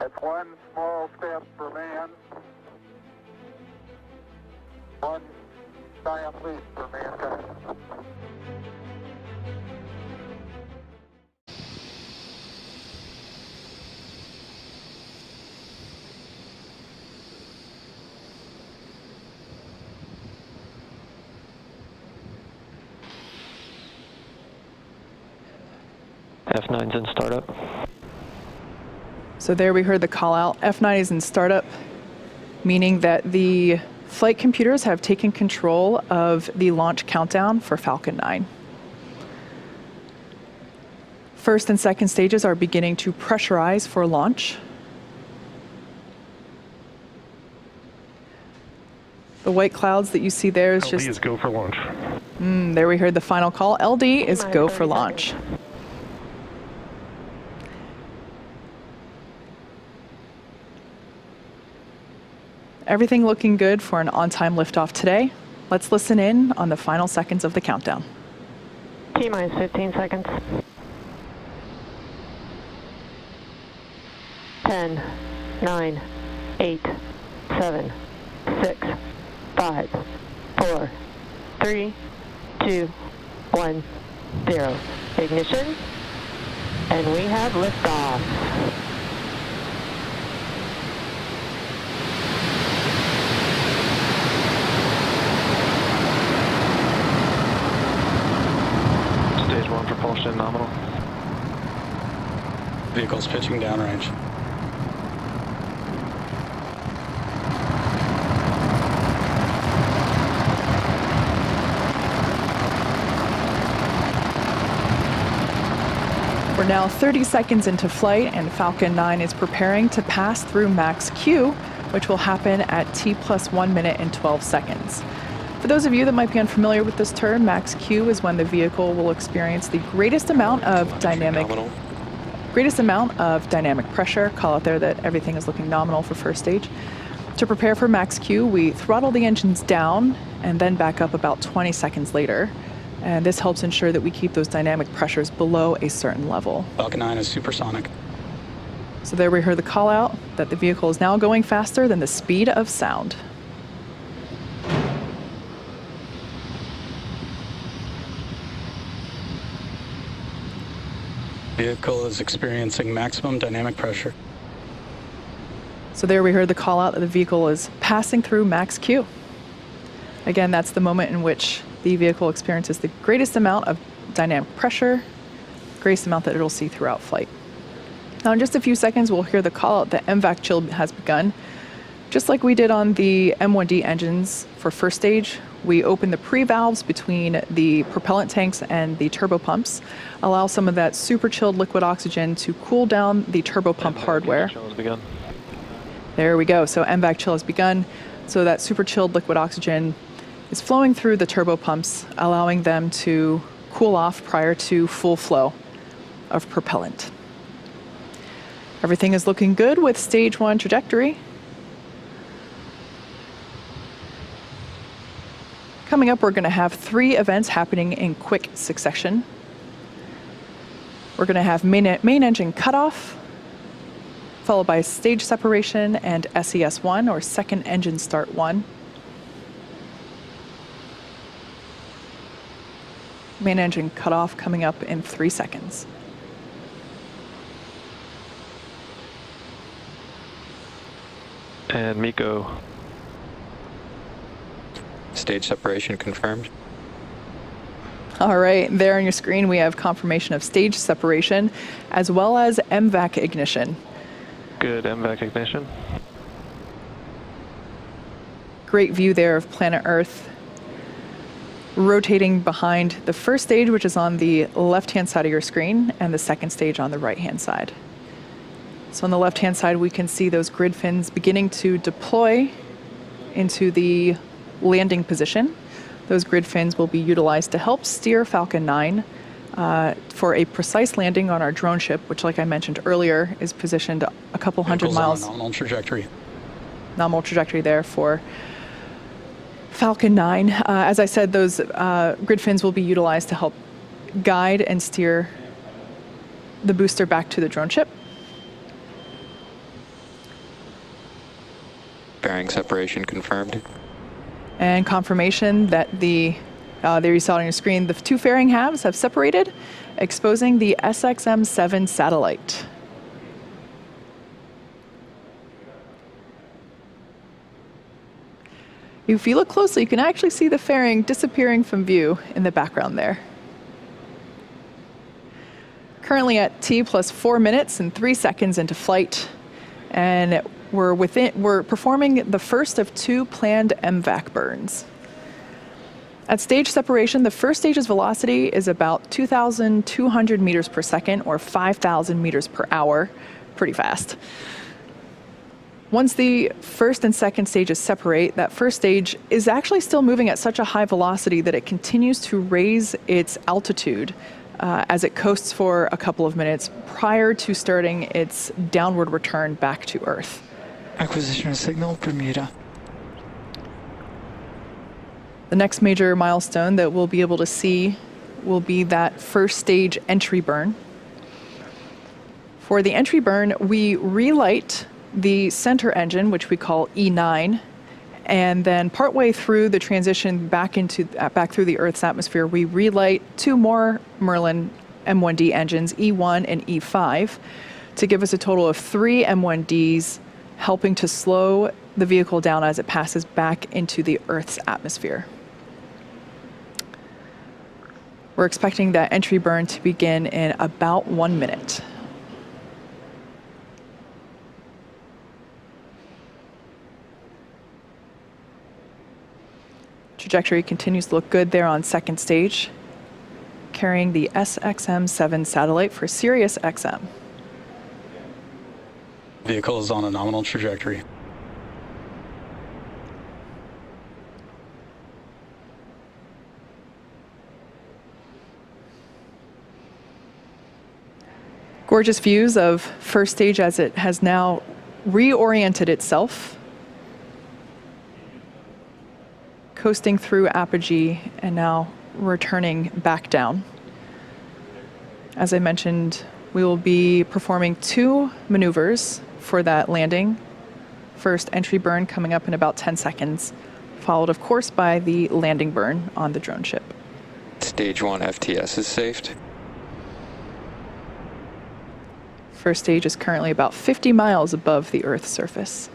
That's one small step for man, one giant leap for mankind. F9's in startup. So there we heard the call out. F9 is in startup, meaning that the flight computers have taken control of the launch countdown for Falcon 9. First and second stages are beginning to pressurize for launch. The white clouds that you see there is just... LD is go for launch. There we heard the final call. LD is go for launch. Everything looking good for an on-time liftoff today. Let's listen in on the final seconds of the countdown. T-minus 15 seconds. 10, 9, 8, 7, 6, 5, 4, 3, 2, 1, 0. Ignition, and we have liftoff. Stage 1 propulsion nominal. Vehicle's pitching downrange. We're now 30 seconds into flight, and Falcon 9 is preparing to pass through max Q, which will happen at T plus 1 minute and 12 seconds. For those of you that might be unfamiliar with this term, max Q is when the vehicle will experience the greatest amount of dynamic pressure. Call out there that everything is looking nominal for first stage. To prepare for max Q, we throttle the engines down and then back up about 20 seconds later. And this helps ensure that we keep those dynamic pressures below a certain level. Falcon 9 is supersonic. So there we heard the call out that the vehicle is now going faster than the speed of sound. Vehicle is experiencing maximum dynamic pressure. So there we heard the call out that the vehicle is passing through max Q. Again, that's the moment in which the vehicle experiences the greatest amount of dynamic pressure, greatest amount that it'll see throughout flight. Now in just a few seconds, we'll hear the call out that MVAC chill has begun. Just like we did on the M1D engines for first stage, we open the pre-valves between the propellant tanks and the turbopumps, allow some of that super chilled liquid oxygen to cool down the turbopump hardware. Chill has begun. There we go. So MVAC chill has begun. So that super chilled liquid oxygen is flowing through the turbopumps, allowing them to cool off prior to full flow of propellant. Everything is looking good with stage 1 trajectory. Coming up, we're going to have 3 events happening in quick succession. We're going to have main engine cutoff, followed by stage separation and SES1, or second engine start 1. Main engine cutoff coming up in 3 seconds. And MECO. Stage separation confirmed. All right, there on your screen we have confirmation of stage separation as well as MVAC ignition. Good MVAC ignition. Great view there of planet Earth rotating behind the first stage, which is on the left-hand side of your screen, and the second stage on the right-hand side. So on the left-hand side, we can see those grid fins beginning to deploy into the landing position. Those grid fins will be utilized to help steer Falcon 9 for a precise landing on our drone ship, which, like I mentioned earlier, is positioned a couple hundred miles. Nominal trajectory. Nominal trajectory there for Falcon 9. As I said, those grid fins will be utilized to help guide and steer the booster back to the drone ship. fairing separation confirmed. And confirmation that there you saw it on your screen, the two fairing halves have separated, exposing the SXM-7 satellite. If you look closely, you can actually see the fairing disappearing from view in the background there. Currently at T plus 4 minutes and 3 seconds into flight, and we're performing the first of 2 planned MVAC burns. At stage separation, the first stage's velocity is about 2,200 meters per second, or 5,000 meters per hour, pretty fast. Once the first and second stages separate, that first stage is actually still moving at such a high velocity that it continues to raise its altitude as it coasts for a couple of minutes prior to starting its downward return back to Earth. Acquisition signal, Bermuda. The next major milestone that we'll be able to see will be that first stage entry burn. For the entry burn, we relight the center engine, which we call E9, and then partway through the transition back through the Earth's atmosphere, we relight 2 more Merlin M1D engines, E1 and E5, to give us a total of 3 M1Ds, helping to slow the vehicle down as it passes back into the Earth's atmosphere. We're expecting that entry burn to begin in about 1 minute. Trajectory continues to look good there on second stage, carrying the SXM-7 satellite for Sirius XM. Vehicle is on a nominal trajectory. Gorgeous views of first stage as it has now reoriented itself, coasting through apogee and now returning back down. As I mentioned, we will be performing 2 maneuvers for that landing. First entry burn coming up in about 10 seconds, followed of course by the landing burn on the drone ship. Stage 1 FTS is safed. First stage is currently about 50 miles above the Earth's surface.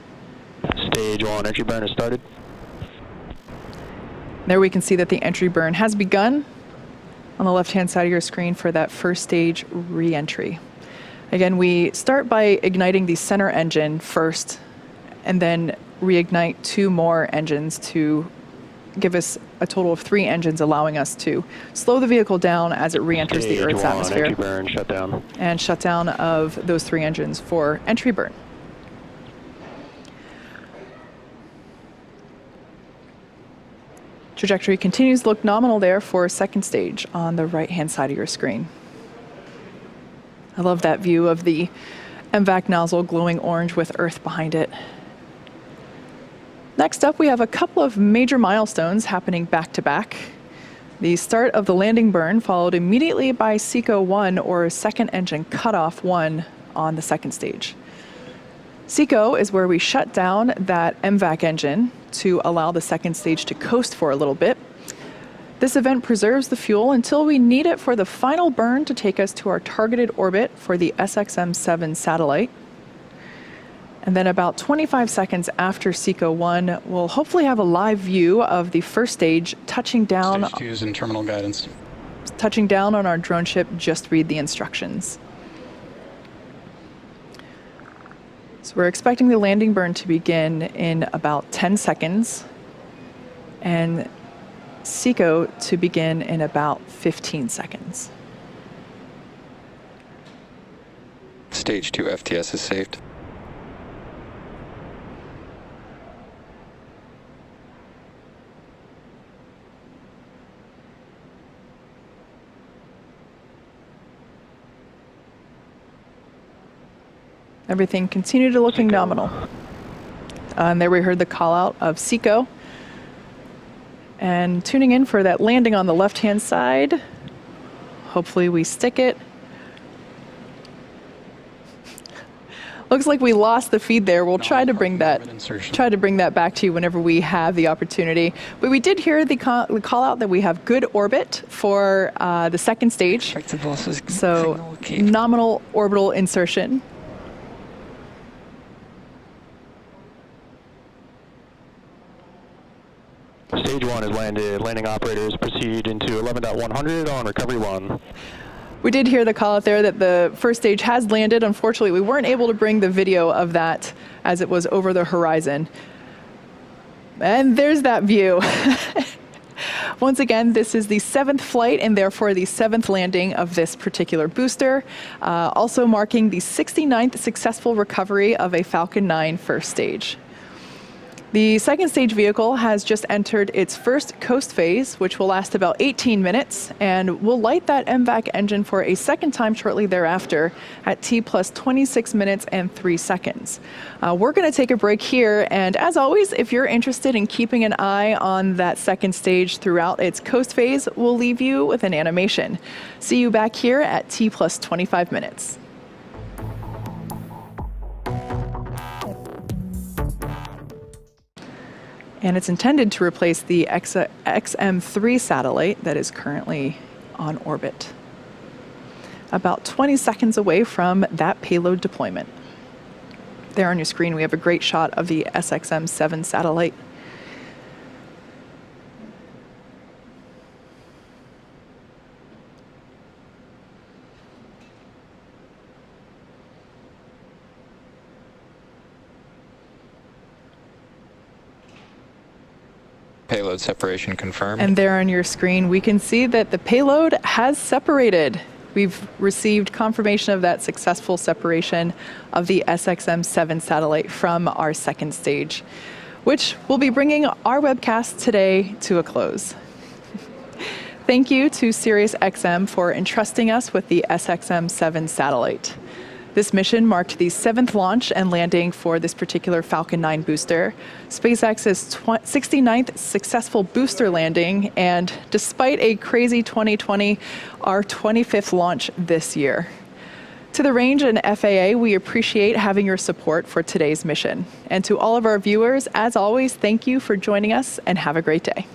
Stage 1 entry burn has started. There we can see that the entry burn has begun on the left-hand side of your screen for that first stage re-entry. Again, we start by igniting the center engine first and then reignite 2 more engines to give us a total of 3 engines, allowing us to slow the vehicle down as it re-enters the Earth's atmosphere. Entry burn, shut down. And shutdown of those 3 engines for entry burn. Trajectory continues to look nominal there for second stage on the right-hand side of your screen. I love that view of the MVAC nozzle glowing orange with Earth behind it. Next up, we have a couple of major milestones happening back-to-back. The start of the landing burn followed immediately by SECO 1, or second engine cutoff 1, on the second stage. SECO is where we shut down that MVAC engine to allow the second stage to coast for a little bit. This event preserves the fuel until we need it for the final burn to take us to our targeted orbit for the SXM-7 satellite. And then about 25 seconds after SECO 1, we'll hopefully have a live view of the first stage touching down. Stage 2 is in terminal guidance. Touching down on our drone ship, just read the instructions. So we're expecting the landing burn to begin in about 10 seconds and SECO to begin in about 15 seconds. Stage 2 FTS is saved. Everything continued to looking nominal. And there we heard the call out of SECO. And tuning in for that landing on the left-hand side. Hopefully we stick it. Looks like we lost the feed there. We'll try to bring that insertion. back to you whenever we have the opportunity. But we did hear the call out that we have good orbit for the second stage. Expected losses. So Signal keep. nominal orbital insertion. Stage 1 is landed. Landing operators proceed into 11.100 on recovery 1. We did hear the call out there that the first stage has landed. Unfortunately, we weren't able to bring the video of that as it was over the horizon. And there's that view. Once again, this is the 7th flight and therefore the 7th landing of this particular booster, also marking the 69th successful recovery of a Falcon 9 first stage. The second stage vehicle has just entered its first coast phase, which will last about 18 minutes, and will light that MVAC engine for a second time shortly thereafter at T plus 26 minutes and 3 seconds. We're going to take a break here, and as always, if you're interested in keeping an eye on that second stage throughout its coast phase, we'll leave you with an animation. See you back here at T plus 25 minutes. And it's intended to replace the XM3 satellite that is currently on orbit. About 20 seconds away from that payload deployment. There on your screen, we have a great shot of the SXM-7 satellite. Payload separation confirmed. And there on your screen, we can see that the payload has separated. We've received confirmation of that successful separation of the SXM-7 satellite from our second stage, which will be bringing our webcast today to a close. Thank you to SiriusXM for entrusting us with the SXM-7 satellite. This mission marked the 7th launch and landing for this particular Falcon 9 booster, SpaceX's 69th successful booster landing, and despite a crazy 2020, our 25th launch this year. To the range and FAA, we appreciate having your support for today's mission. And to all of our viewers, as always, thank you for joining us and have a great day.